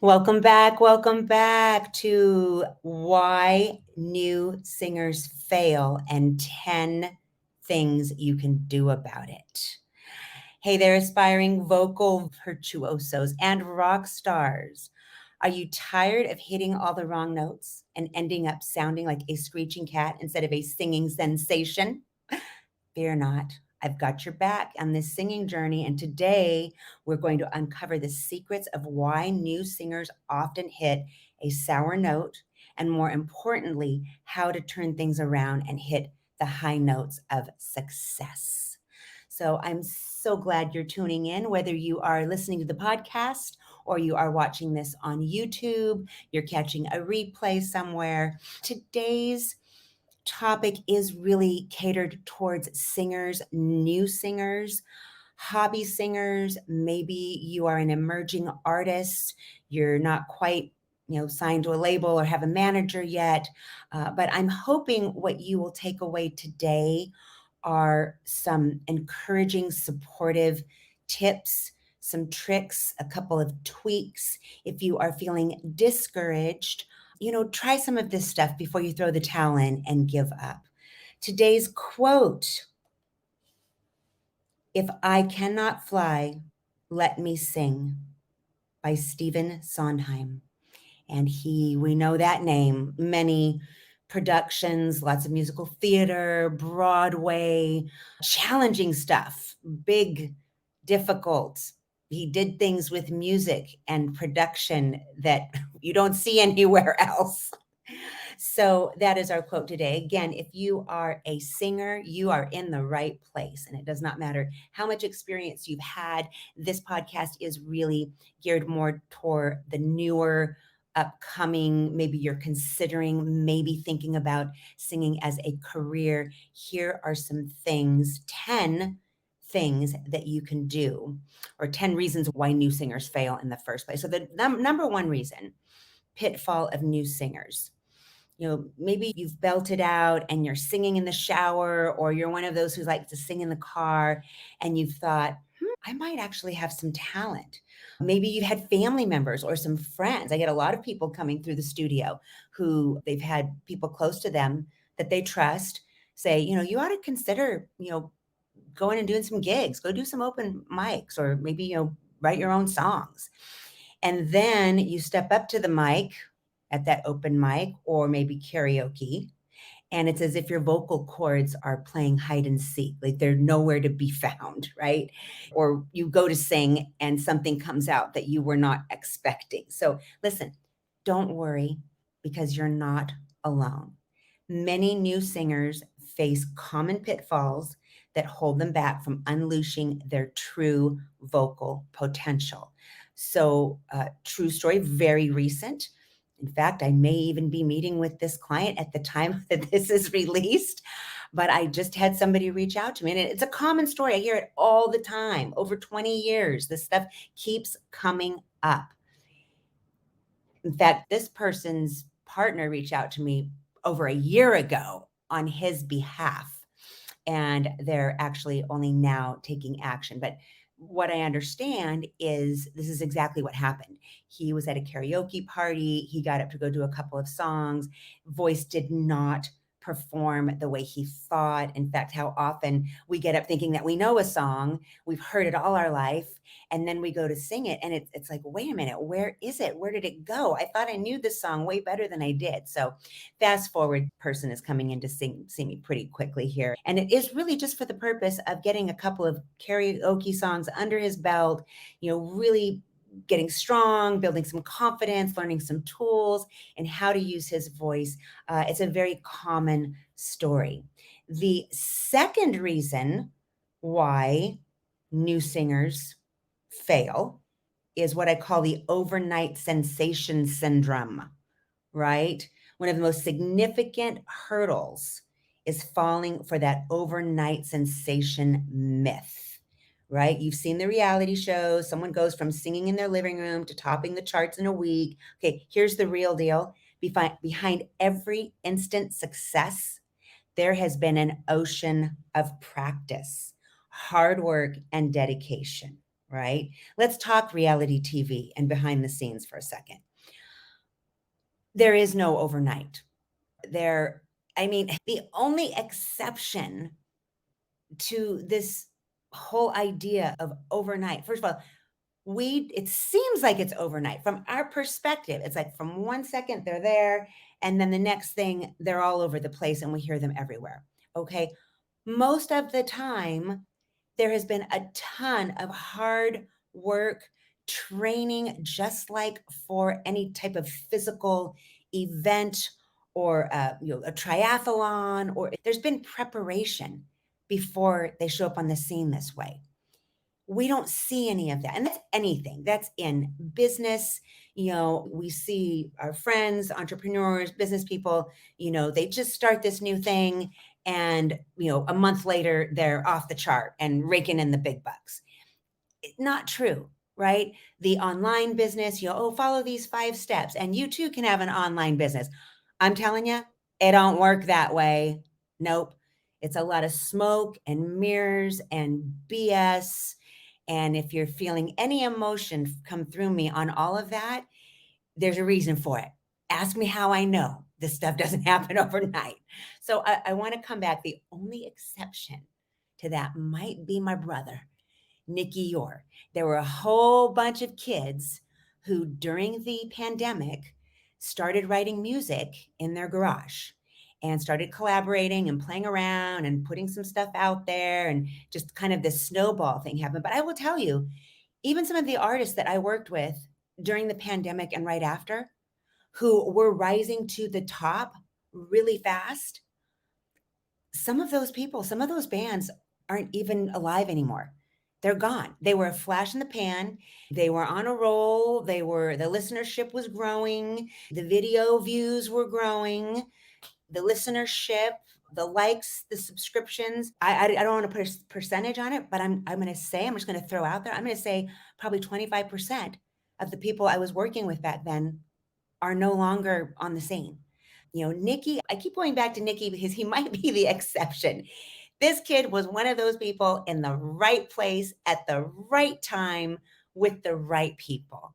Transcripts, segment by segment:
Welcome back to Why New Singers Fail and 10 Things You Can Do About It. Hey there, aspiring vocal virtuosos and rock stars. Are you tired of hitting all the wrong notes and ending up sounding like a screeching cat instead of a singing sensation? Fear not. I've got your back on this singing journey. And today we're going to uncover the secrets of why new singers often hit a sour note, and more importantly, how to turn things around and hit the high notes of success. So I'm so glad you're tuning in, whether you are listening to the podcast or you are watching this on YouTube, you're catching a replay somewhere. Today's topic is really catered towards singers, new singers, hobby singers. Maybe you are an emerging artist. You're not quite, signed to a label or have a manager yet. But I'm hoping what you will take away today are some encouraging, supportive tips, some tricks, a couple of tweaks. If you are feeling discouraged, try some of this stuff before you throw the towel in and give up. Today's quote: "If I cannot fly, let me sing," by Stephen Sondheim. And we know that name, many productions, lots of musical theater, Broadway, challenging stuff, big, difficult. He did things with music and production that you don't see anywhere else. So that is our quote today. Again, if you are a singer, you are in the right place. And it does not matter how much experience you've had. This podcast is really geared more toward the newer, upcoming, maybe you're considering, maybe thinking about singing as a career. Here are some things, 10 things that you can do, or 10 reasons why new singers fail in the first place. So the number one reason, pitfall of new singers. Maybe you've belted out and you're singing in the shower, or you're one of those who like to sing in the car, and you've thought, I might actually have some talent. Maybe you've had family members or some friends. I get a lot of people coming through the studio who they've had people close to them that they trust say, you ought to consider, going and doing some gigs, go do some open mics, or maybe, write your own songs. And then you step up to the mic at that open mic or maybe karaoke, and it's as if your vocal cords are playing hide and seek, like they're nowhere to be found, right? Or you go to sing and something comes out that you were not expecting. So listen, don't worry, because you're not alone. Many new singers face common pitfalls that hold them back from unleashing their true vocal potential. So, true story, very recent. In fact, I may even be meeting with this client at the time that this is released, but I just had somebody reach out to me, and it's a common story. I hear it all the time. Over 20 years, this stuff keeps coming up. In fact, this person's partner reached out to me over a year ago on his behalf, and they're actually only now taking action. But what I understand is this is exactly what happened. He was at a karaoke party. He got up to go do a couple of songs. Voice did not perform the way he thought. In fact, how often we get up thinking that we know a song, we've heard it all our life, and then we go to sing it, and it's like, wait a minute, where is it? Where did it go? I thought I knew this song way better than I did. So fast forward, person is coming in to see me pretty quickly here. And it is really just for the purpose of getting a couple of karaoke songs under his belt, really getting strong, building some confidence, learning some tools and how to use his voice. It's a very common story. The second reason why new singers fail is what I call the overnight sensation syndrome, right? One of the most significant hurdles is falling for that overnight sensation myth, right? You've seen the reality shows. Someone goes from singing in their living room to topping the charts in a week. Okay, here's the real deal. Behind every instant success, there has been an ocean of practice, hard work, and dedication, right? Let's talk reality TV and behind the scenes for a second. There is no overnight. There, I mean, the only exception to this whole idea of overnight, first of all, it seems like it's overnight from our perspective. It's like from 1 second they're there, and then the next thing they're all over the place and we hear them everywhere. Okay. Most of the time, there has been a ton of hard work, training, just like for any type of physical event or a triathlon, or there's been preparation before they show up on the scene this way. We don't see any of that. And that's anything. That's in business. We see our friends, entrepreneurs, business people, they just start this new thing and, a month later they're off the chart and raking in the big bucks. Not true, right? The online business, follow these 5 steps and you too can have an online business. I'm telling you, it don't work that way. Nope. It's a lot of smoke and mirrors and BS. And if you're feeling any emotion come through me on all of that, there's a reason for it. Ask me how I know this stuff doesn't happen overnight. So I want to come back. The only exception to that might be my brother, Nikki Yor. There were a whole bunch of kids who, during the pandemic, started writing music in their garage and started collaborating and playing around and putting some stuff out there, and just kind of this snowball thing happened. But I will tell you, even some of the artists that I worked with during the pandemic and right after, who were rising to the top really fast, some of those people, some of those bands aren't even alive anymore. They're gone. They were a flash in the pan. They were on a roll. The listenership was growing. The video views were growing. The listenership, the likes, the subscriptions. I don't want to put a percentage on it, but I'm just going to throw out there. I'm going to say probably 25% of the people I was working with back then are no longer on the scene. Nikki, I keep going back to Nikki because he might be the exception. This kid was one of those people in the right place at the right time with the right people.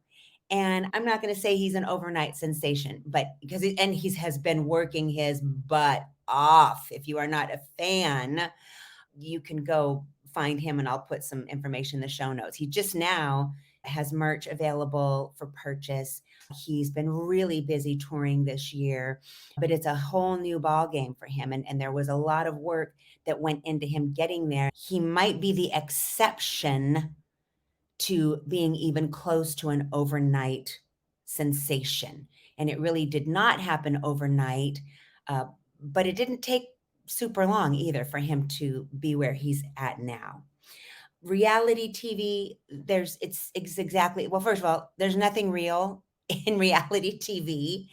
And I'm not going to say he's an overnight sensation, but he has been working his butt off. If you are not a fan, you can go find him and I'll put some information in the show notes. He just now has merch available for purchase. He's been really busy touring this year, but it's a whole new ball game for him. And there was a lot of work that went into him getting there. He might be the exception to being even close to an overnight sensation. And it really did not happen overnight, but it didn't take super long either for him to be where he's at now. Reality TV, it's exactly, well, first of all, there's nothing real in reality TV.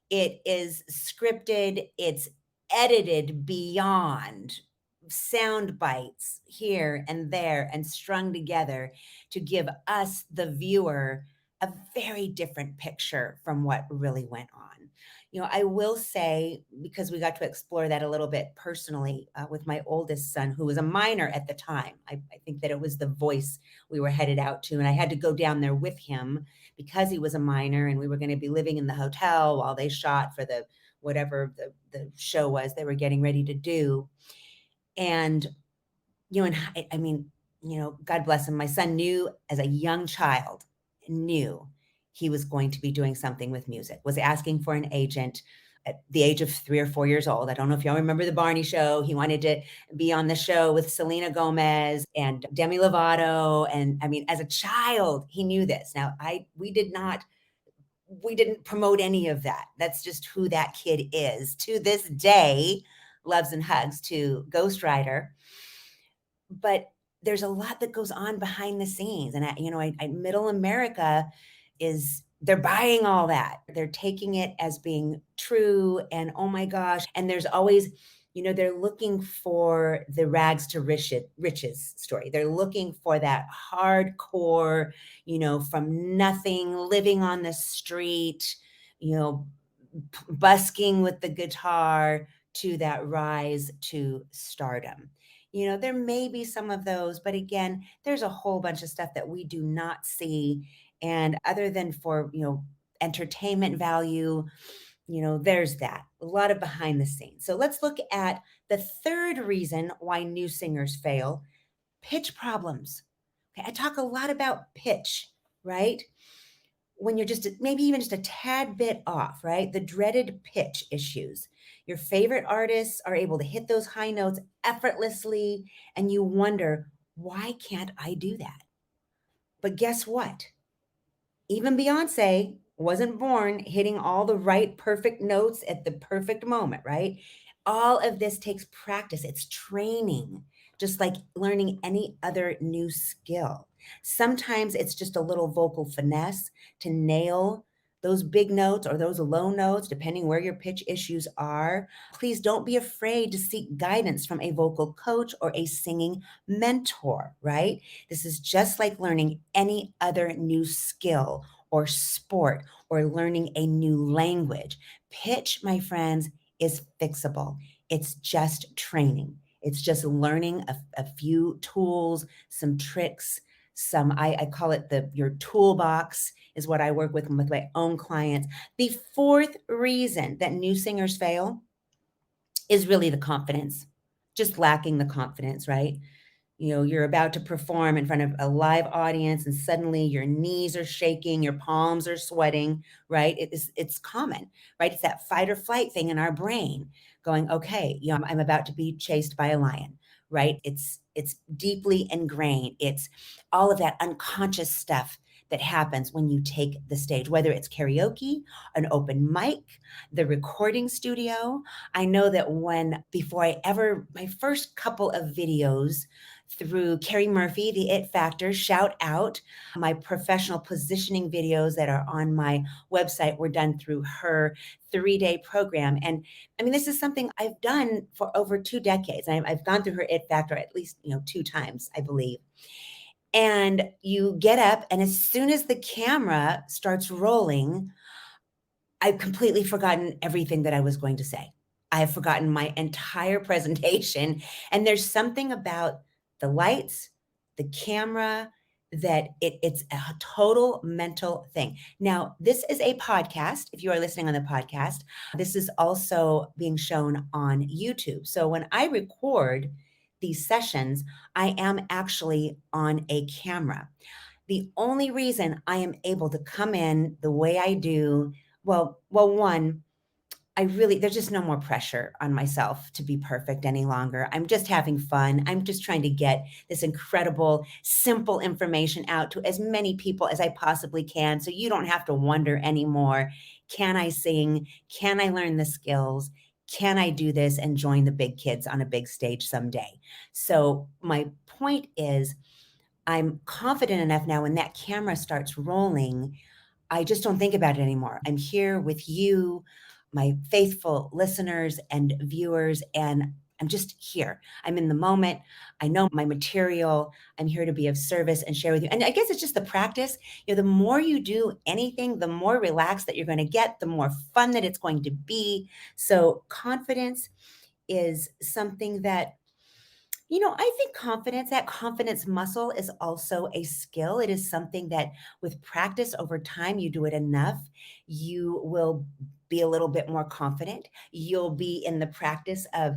It is scripted, it's edited beyond, sound bites here and there and strung together to give us, the viewer, a very different picture from what really went on. I will say, because we got to explore that a little bit personally with my oldest son, who was a minor at the time. I think that it was The Voice we were headed out to, and I had to go down there with him because he was a minor, and we were going to be living in the hotel while they shot for whatever the show was they were getting ready to do. And, I mean, God bless him. My son knew as a young child, knew he was going to be doing something with music, was asking for an agent at the age of 3 or 4 years old. I don't know if y'all remember the Barney show. He wanted to be on the show with Selena Gomez and Demi Lovato. And I mean, as a child, he knew this. Now, we didn't promote any of that. That's just who that kid is. To this day, loves and hugs to Ghost Rider. But there's a lot that goes on behind the scenes. And middle America they're buying all that. They're taking it as being true. And oh my gosh. And there's always, they're looking for the rags to riches story. They're looking for that hardcore, from nothing, living on the street, busking with the guitar, to that rise to stardom. There may be some of those, but again, there's a whole bunch of stuff that we do not see. And other than for, entertainment value, there's that. A lot of behind the scenes. So let's look at the third reason why new singers fail: pitch problems. Okay, I talk a lot about pitch, right? When you're just maybe even just a tad bit off, right? The dreaded pitch issues. Your favorite artists are able to hit those high notes effortlessly, and you wonder, why can't I do that? But guess what? Even Beyonce wasn't born hitting all the right perfect notes at the perfect moment, right? All of this takes practice. It's training, just like learning any other new skill. Sometimes it's just a little vocal finesse to nail those big notes or those low notes, depending where your pitch issues are. Please don't be afraid to seek guidance from a vocal coach or a singing mentor, right? This is just like learning any other new skill or sport or learning a new language. Pitch, my friends, is fixable. It's just training. It's just learning a few tools, some tricks, I call it your toolbox is what I work with my own clients. The fourth reason that new singers fail is really the confidence, just lacking the confidence, right? You're about to perform in front of a live audience and suddenly your knees are shaking, your palms are sweating, right? It's common, right? It's that fight or flight thing in our brain going, okay, I'm about to be chased by a lion, right? It's deeply ingrained. It's all of that unconscious stuff that happens when you take the stage, whether it's karaoke, an open mic, the recording studio. I know that before my first couple of videos through Carrie Murphy, the It Factor, shout out. My professional positioning videos that are on my website were done through her 3-day program. And I mean, this is something I've done for over 2 decades. I've gone through her It Factor at least, 2 times, I believe. And you get up, and as soon as the camera starts rolling, I've completely forgotten everything that I was going to say. I have forgotten my entire presentation. And there's something about the lights, the camera, that it's a total mental thing. Now, this is a podcast. If you are listening on the podcast, this is also being shown on YouTube. So when I record these sessions, I am actually on a camera. The only reason I am able to come in the way I do, one, there's just no more pressure on myself to be perfect any longer. I'm just having fun. I'm just trying to get this incredible, simple information out to as many people as I possibly can. So you don't have to wonder anymore. Can I sing? Can I learn the skills? Can I do this and join the big kids on a big stage someday? So my point is, I'm confident enough now when that camera starts rolling, I just don't think about it anymore. I'm here with you, my faithful listeners and viewers, and I'm just here. I'm in the moment. I know my material. I'm here to be of service and share with you. And I guess it's just the practice. The more you do anything, the more relaxed that you're going to get, the more fun that it's going to be. So confidence is something that I think that confidence muscle is also a skill. It is something that with practice over time, you do it enough, you will be a little bit more confident. You'll be in the practice of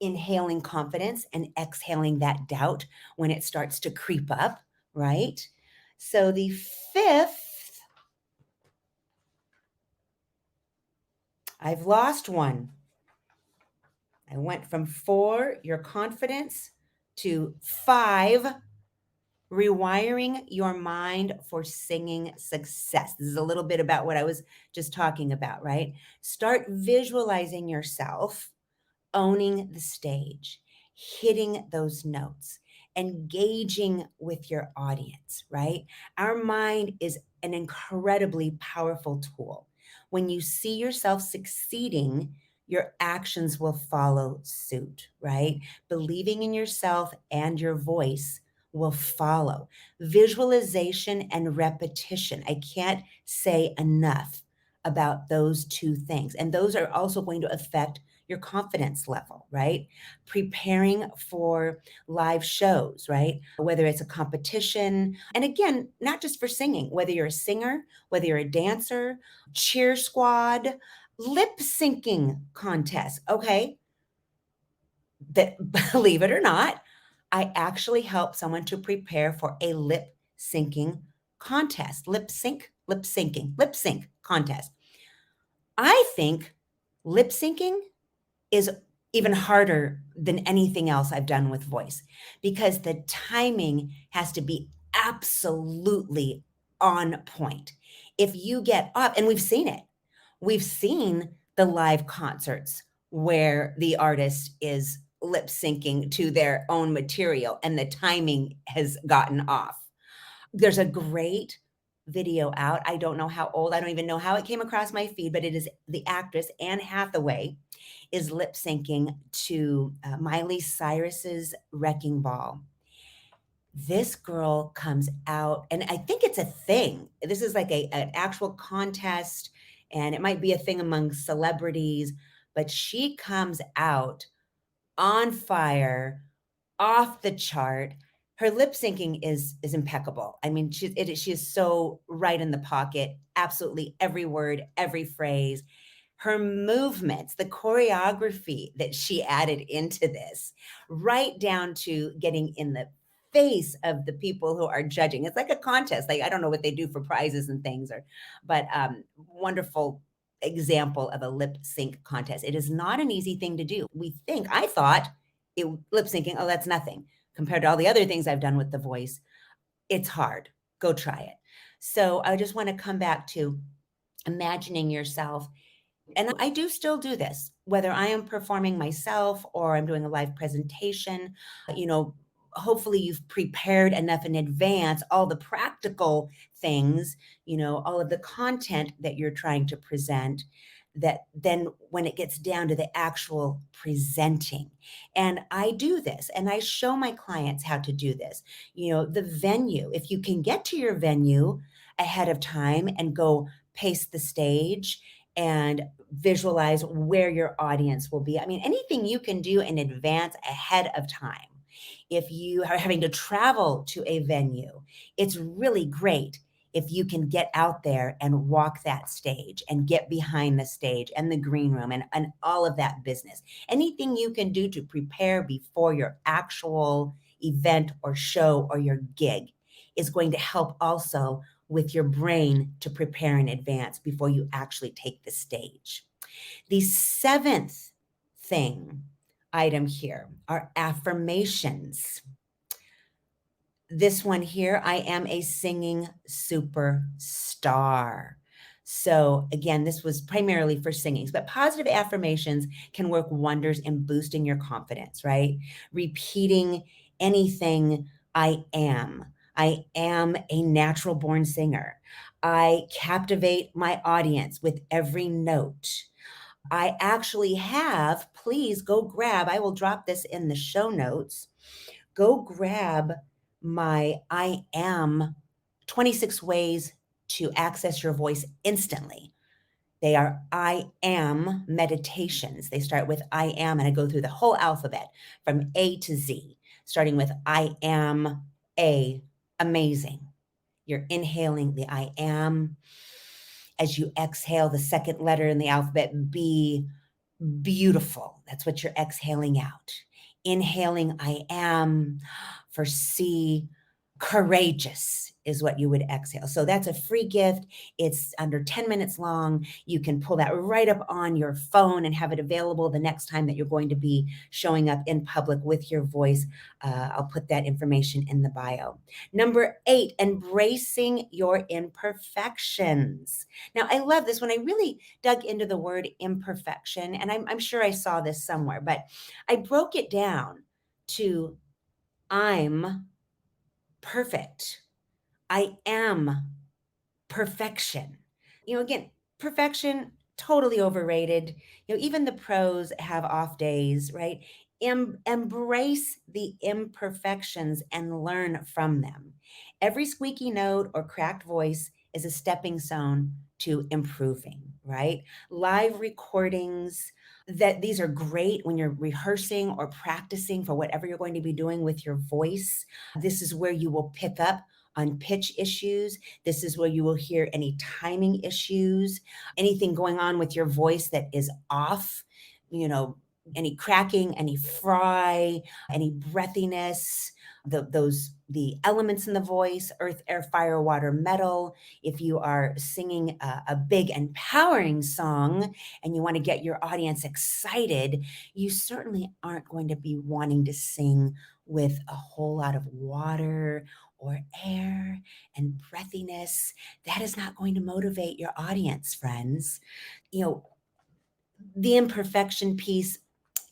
inhaling confidence and exhaling that doubt when it starts to creep up, right? So the fifth, I've lost one. I went from 4, your confidence, to 5, rewiring your mind for singing success. This is a little bit about what I was just talking about, right? Start visualizing yourself owning the stage, hitting those notes, engaging with your audience, right? Our mind is an incredibly powerful tool. When you see yourself succeeding, your actions will follow suit, right? Believing in yourself and your voice will follow. Visualization and repetition. I can't say enough about those two things. And those are also going to affect your confidence level, right? Preparing for live shows, right? Whether it's a competition, and again, not just for singing, whether you're a singer, whether you're a dancer, cheer squad, lip syncing contest, okay? That believe it or not, I actually help someone to prepare for a lip syncing contest, lip sync contest. I think lip syncing is even harder than anything else I've done with voice because the timing has to be absolutely on point. If you get up, and we've seen the live concerts where the artist is lip syncing to their own material and the timing has gotten off. There's a great video out. I don't know how old, I don't even know how it came across my feed, but it is the actress Anne Hathaway is lip syncing to Miley Cyrus's Wrecking Ball. This girl comes out, and I think it's a thing. This is like an actual contest, and it might be a thing among celebrities, but she comes out on fire, off the chart. Her lip syncing is impeccable. I mean, she is so right in the pocket, absolutely every word, every phrase. Her movements, the choreography that she added into this, right down to getting in the face of the people who are judging. It's like a contest. Like I don't know what they do for prizes and things, or but wonderful example of a lip sync contest. It is not an easy thing to do. I thought it lip syncing, oh, that's nothing compared to all the other things I've done with the voice. It's hard. Go try it. So I just want to come back to imagining yourself, and I do still do this, whether I am performing myself or I'm doing a live presentation. You know, hopefully you've prepared enough in advance, all the practical things, all of the content that you're trying to present, that then when it gets down to the actual presenting. And I do this and I show my clients how to do this. The venue, if you can get to your venue ahead of time and go pace the stage and visualize where your audience will be. I mean, anything you can do in advance ahead of time. If you are having to travel to a venue, it's really great if you can get out there and walk that stage and get behind the stage and the green room and all of that business. Anything you can do to prepare before your actual event or show or your gig is going to help also with your brain to prepare in advance before you actually take the stage. The seventh item here are affirmations. This one here, I am a singing superstar. So again, this was primarily for singing, but positive affirmations can work wonders in boosting your confidence, right? Repeating anything, I am. I am a natural born singer. I captivate my audience with every note. I actually have, please go grab, I will drop this in the show notes. Go grab my I am 26 ways to access your voice instantly. They are I am meditations. They start with I am, and I go through the whole alphabet from A to Z, starting with I am amazing. You're inhaling the I am. As you exhale, the second letter in the alphabet, B, beautiful. That's what you're exhaling out. Inhaling, I am. For C, courageous is what you would exhale. So that's a free gift. It's under 10 minutes long. You can pull that right up on your phone and have it available the next time that you're going to be showing up in public with your voice. I'll put that information in the bio. Number 8, embracing your imperfections. Now, I love this. When I really dug into the word imperfection, and I'm sure I saw this somewhere, but I broke it down to I'm perfect. I am perfection. Again, perfection, totally overrated. Even the pros have off days, right? Embrace the imperfections and learn from them. Every squeaky note or cracked voice is a stepping stone to improving, right? Live recordings, that these are great when you're rehearsing or practicing for whatever you're going to be doing with your voice. This is where you will pick up on pitch issues. This is where you will hear any timing issues, anything going on with your voice that is off, you know, any cracking, any fry, any breathiness, the elements in the voice, earth, air, fire, water, metal. If you are singing a big empowering song and you want to get your audience excited, you certainly aren't going to be wanting to sing with a whole lot of water or air and breathiness. That is not going to motivate your audience, friends. You know, the imperfection piece,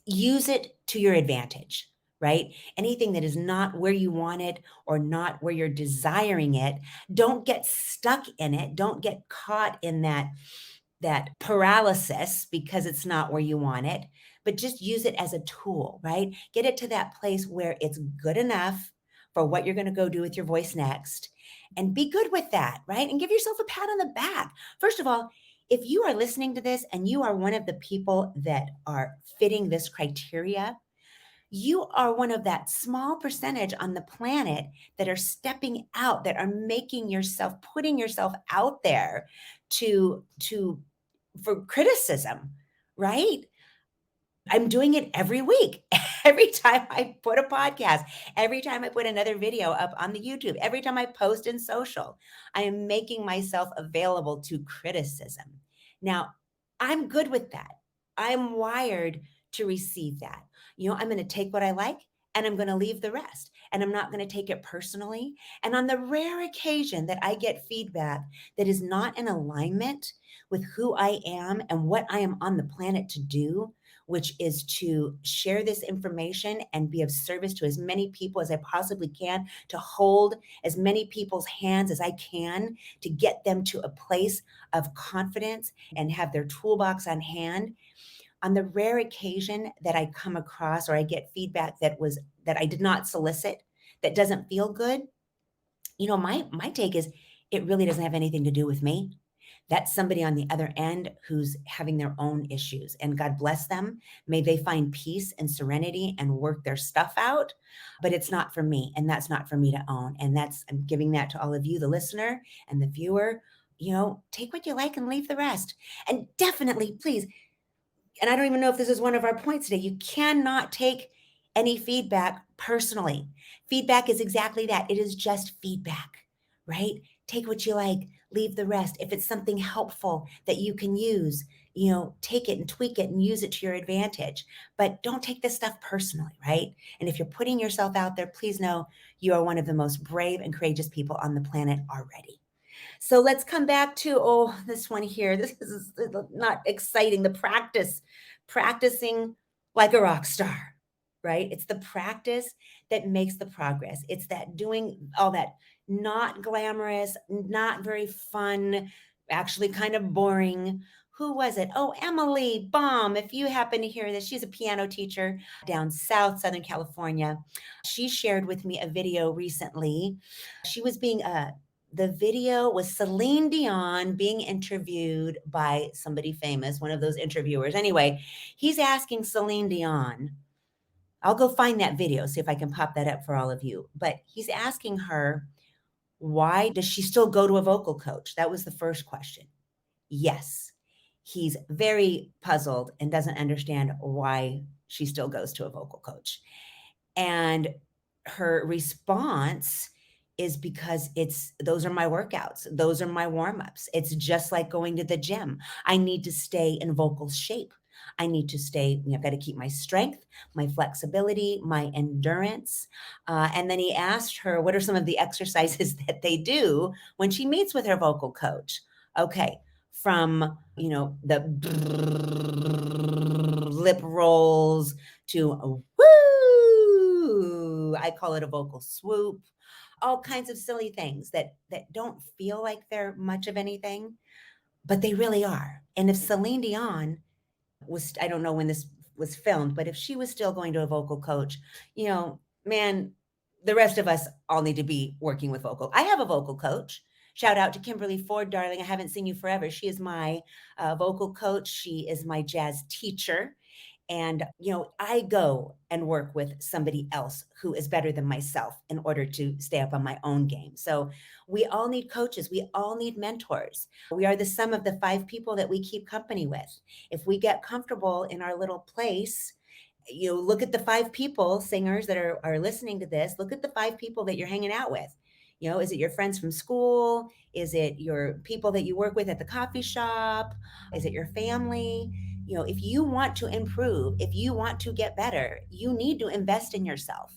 use it to your advantage, right? Anything that is not where you want it or not where you're desiring it, don't get stuck in it. Don't get caught in that paralysis because it's not where you want it, but just use it as a tool, right? Get it to that place where it's good enough for what you're going to go do with your voice next, and be good with that, right? And give yourself a pat on the back. First of all, if you are listening to this and you are one of the people that are fitting this criteria, you are one of that small percentage on the planet that are stepping out, that are making yourself, putting yourself out there to for criticism, right? I'm doing it every week. Every time I put a podcast, every time I put another video up on the YouTube, every time I post in social, I am making myself available to criticism. Now, I'm good with that. I'm wired to receive that. You know, I'm going to take what I like and I'm going to leave the rest. And I'm not going to take it personally. And on the rare occasion that I get feedback that is not in alignment with who I am and what I am on the planet to do, which is to share this information and be of service to as many people as I possibly can, to hold as many people's hands as I can, to get them to a place of confidence and have their toolbox on hand. On the rare occasion that I come across or I get feedback that I did not solicit, that doesn't feel good, you know, my take is it really doesn't have anything to do with me. That's somebody on the other end who's having their own issues, and God bless them. May they find peace and serenity and work their stuff out, but it's not for me, and that's not for me to own. And I'm giving that to all of you, the listener and the viewer. You know, take what you like and leave the rest. And definitely, please, and I don't even know if this is one of our points today, you cannot take any feedback personally. Feedback is exactly that. It is just feedback, right? Take what you like, leave the rest. If it's something helpful that you can use, you know, take it and tweak it and use it to your advantage. But don't take this stuff personally, right? And if you're putting yourself out there, please know you are one of the most brave and courageous people on the planet already. So let's come back to, oh, this one here. This is not exciting. The practicing like a rock star, right? It's the practice that makes the progress. It's that doing all that not glamorous, not very fun, actually kind of boring. Who was it? Oh, Emily Baum. If you happen to hear this, she's a piano teacher down south, Southern California. She shared with me a video recently. She was being the video was Celine Dion being interviewed by somebody famous, one of those interviewers. Anyway, he's asking Celine Dion, I'll go find that video, see if I can pop that up for all of you. But he's asking her, why does she still go to a vocal coach? That was the first question. Yes. He's very puzzled and doesn't understand why she still goes to a vocal coach. And her response is because those are my workouts. Those are my warm-ups. It's just like going to the gym. I need to stay in vocal shape. I need to stay, I've got to keep my strength, my flexibility, my endurance. And then he asked her, what are some of the exercises that they do when she meets with her vocal coach? Okay, from, the lip rolls to woo, I call it a vocal swoop, all kinds of silly things that don't feel like they're much of anything, but they really are. And if Celine Dion I don't know when this was filmed, but if she was still going to a vocal coach, man, the rest of us all need to be working with vocal. I have a vocal coach. Shout out to Kimberly Ford, darling. I haven't seen you forever. She is my vocal coach. She is my jazz teacher. And, I go and work with somebody else who is better than myself in order to stay up on my own game. So we all need coaches. We all need mentors. We are the sum of the five people that we keep company with. If we get comfortable in our little place, look at the five people, singers that are listening to this, look at the five people that you're hanging out with. Is it your friends from school? Is it your people that you work with at the coffee shop? Is it your family? If you want to improve, if you want to get better, you need to invest in yourself.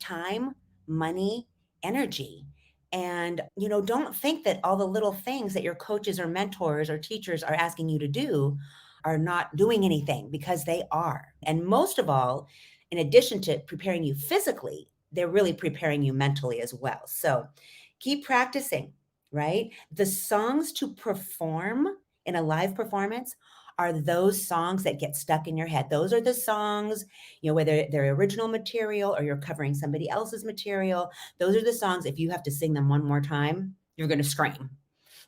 Time, money, energy. And, don't think that all the little things that your coaches or mentors or teachers are asking you to do are not doing anything, because they are. And most of all, in addition to preparing you physically, they're really preparing you mentally as well. So keep practicing, right? The songs to perform in a live performance are those songs that get stuck in your head. Those are the songs, whether they're original material or you're covering somebody else's material, those are the songs, if you have to sing them one more time, you're going to scream,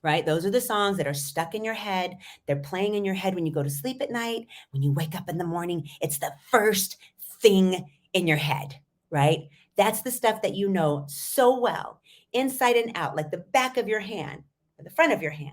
right? Those are the songs that are stuck in your head. They're playing in your head when you go to sleep at night. When you wake up in the morning, it's the first thing in your head, right? That's the stuff that you know so well, inside and out, like the back of your hand or the front of your hand.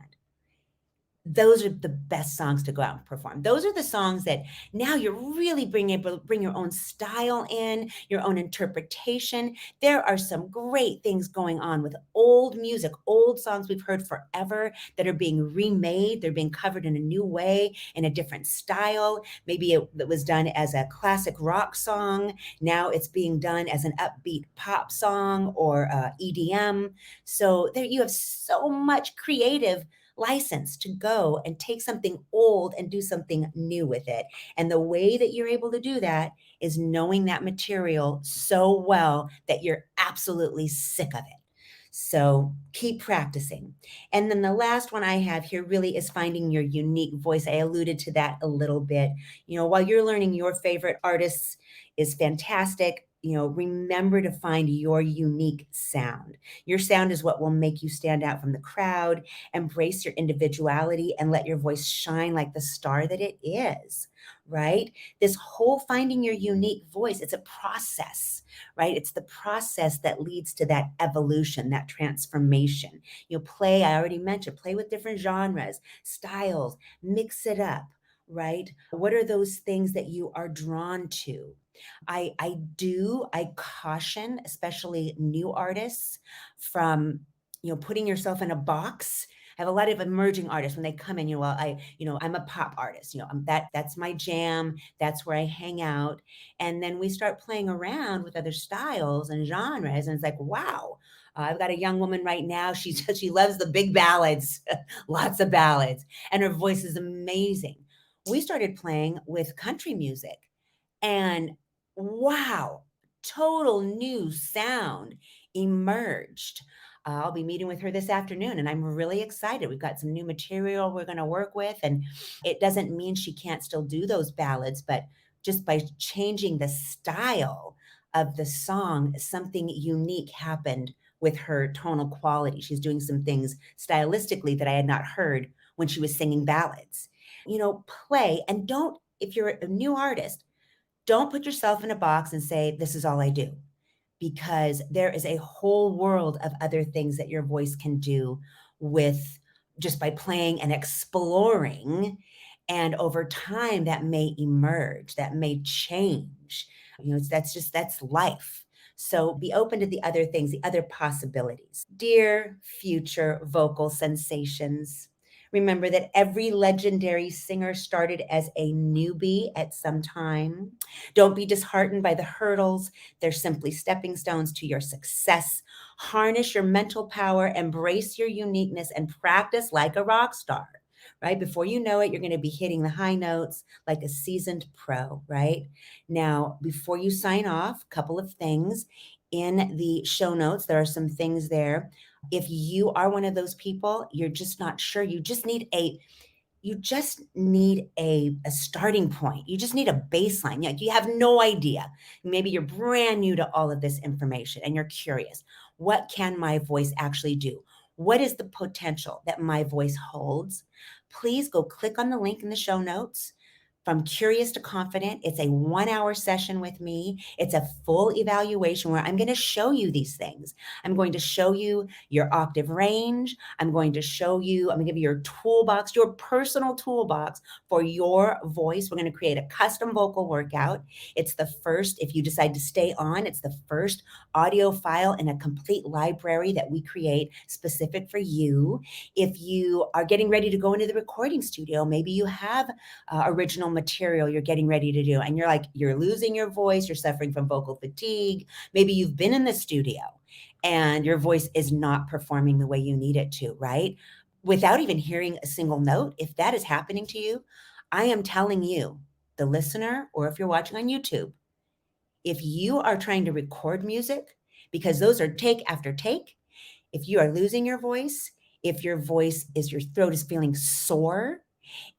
Those are the best songs to go out and perform. Those are the songs that now you're really being able to bring your own style in, your own interpretation. There are some great things going on with old music, old songs we've heard forever that are being remade. They're being covered in a new way, in a different style. Maybe it was done as a classic rock song. Now it's being done as an upbeat pop song or EDM. So there you have so much creative license to go and take something old and do something new with it. And the way that you're able to do that is knowing that material so well that you're absolutely sick of it. So keep practicing. And then the last one I have here really is finding your unique voice. I alluded to that a little bit. While you're learning your favorite artists is fantastic, remember to find your unique sound. Your sound is what will make you stand out from the crowd. Embrace your individuality and let your voice shine like the star that it is, right? This whole finding your unique voice, it's a process, right? It's the process that leads to that evolution, that transformation. I already mentioned, play with different genres, styles, mix it up, right? What are those things that you are drawn to? I caution, especially new artists, from, putting yourself in a box. I have a lot of emerging artists when they come in, I'm a pop artist, that's my jam. That's where I hang out. And then we start playing around with other styles and genres. And it's like, wow, I've got a young woman right now. She loves the big ballads, lots of ballads, and her voice is amazing. We started playing with country music, and wow, total new sound emerged. I'll be meeting with her this afternoon, and I'm really excited. We've got some new material we're going to work with, and it doesn't mean she can't still do those ballads, but just by changing the style of the song, something unique happened with her tonal quality. She's doing some things stylistically that I had not heard when she was singing ballads. Play, and don't, if you're a new artist, don't put yourself in a box and say, this is all I do, because there is a whole world of other things that your voice can do with just by playing and exploring. And over time, that may emerge, that may change. That's life. So be open to the other things, the other possibilities. Dear future vocal sensations, remember that every legendary singer started as a newbie at some time. Don't be disheartened by the hurdles. They're simply stepping stones to your success. Harness your mental power, embrace your uniqueness, and practice like a rock star, right? Before you know it, you're going to be hitting the high notes like a seasoned pro, right? Now, before you sign off, a couple of things. In the show notes, there are some things there. If you are one of those people, you're just not sure, you just need a starting point. You just need a baseline. You have no idea. Maybe you're brand new to all of this information and you're curious. What can my voice actually do? What is the potential that my voice holds? Please go click on the link in the show notes. from curious to confident. It's a 1 hour session with me. It's a full evaluation where I'm going to show you these things. I'm going to show you your octave range. I'm going to give you your toolbox, your personal toolbox for your voice. We're going to create a custom vocal workout. It's the first, if you decide to stay on, it's the first audio file in a complete library that we create specific for you. If you are getting ready to go into the recording studio, maybe you have original material you're getting ready to do, and you're losing your voice, you're suffering from vocal fatigue. Maybe you've been in the studio and your voice is not performing the way you need it to, right? Without even hearing a single note. If that is happening to you, I am telling you, the listener, or if you're watching on YouTube, if you are trying to record music, because those are take after take, if you are losing your voice, if your throat is feeling sore,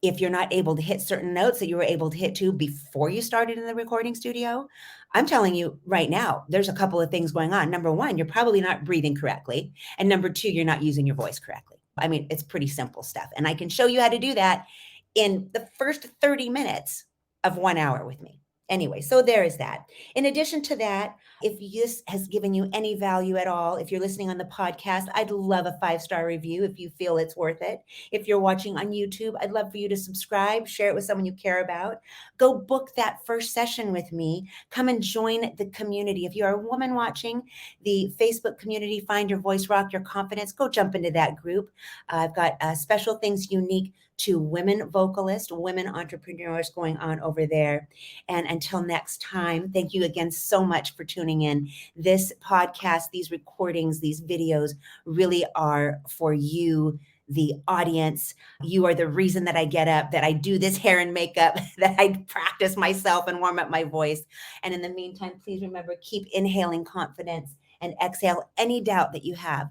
if you're not able to hit certain notes that you were able to hit to before you started in the recording studio, I'm telling you right now, there's a couple of things going on. Number one, you're probably not breathing correctly. And number two, you're not using your voice correctly. I mean, it's pretty simple stuff. And I can show you how to do that in the first 30 minutes of 1 hour with me. Anyway, so there is that. In addition to that, if this has given you any value at all, if you're listening on the podcast, I'd love a 5-star review if you feel it's worth it. If you're watching on YouTube, I'd love for you to subscribe, share it with someone you care about. Go book that first session with me. Come and join the community. If you're a woman watching the Facebook community, Find Your Voice, Rock Your Confidence, go jump into that group. I've got special things unique to women vocalists, women entrepreneurs going on over there. And until next time, thank you again so much for tuning in. This podcast, these recordings, these videos really are for you, the audience. You are the reason that I get up, that I do this hair and makeup, that I practice myself and warm up my voice. And in the meantime, please remember, keep inhaling confidence and exhale any doubt that you have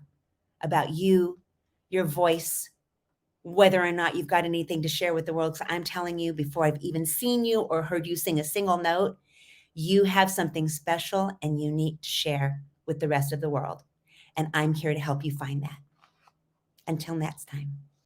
about you, your voice, whether or not you've got anything to share with the world. Because I'm telling you, before I've even seen you or heard you sing a single note, you have something special and unique to share with the rest of the world. And I'm here to help you find that. Until next time.